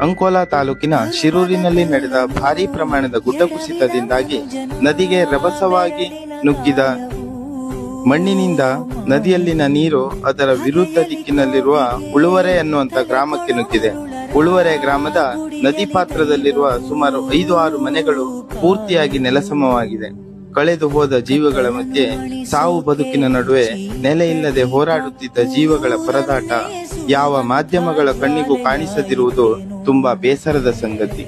ಅಂಕೋಲಾ ತಾಲೂಕಿನ ಶಿರೂರಿನಲ್ಲಿ ನಡೆದ ಭಾರೀ ಪ್ರಮಾಣದ ಗುಡ್ಡ ಕುಸಿತದಿಂದಾಗಿ ನದಿಗೆ ರಭಸವಾಗಿ ನುಗ್ಗಿದ ಮಣ್ಣಿನಿಂದ ನದಿಯಲ್ಲಿನ ನೀರು ಅದರ ವಿರುದ್ಧ ದಿಕ್ಕಿನಲ್ಲಿರುವ ಉಳುವರೆ ಅನ್ನುವಂತ ಗ್ರಾಮಕ್ಕೆ ನುಗ್ಗಿದೆ. ಉಳುವರೆ ಗ್ರಾಮದ ನದಿ ಪಾತ್ರದಲ್ಲಿರುವ ಸುಮಾರು 5-6 ಮನೆಗಳು ಪೂರ್ತಿಯಾಗಿ ನೆಲಸಮವಾಗಿದೆ. ಕಳೆದು ಹೋದ ಜೀವಗಳ ಮಧ್ಯೆ ಸಾವು ಬದುಕಿನ ನಡುವೆ ನೆಲೆಯಿಲ್ಲದೆ ಹೋರಾಡುತ್ತಿದ್ದ ಜೀವಗಳ ಪರದಾಟ ಯಾವ ಮಾಧ್ಯಮಗಳ ಕಣ್ಣಿಗೂ ಕಾಣಿಸದಿರುವುದು ತುಂಬಾ ಬೇಸರದ ಸಂಗತಿ.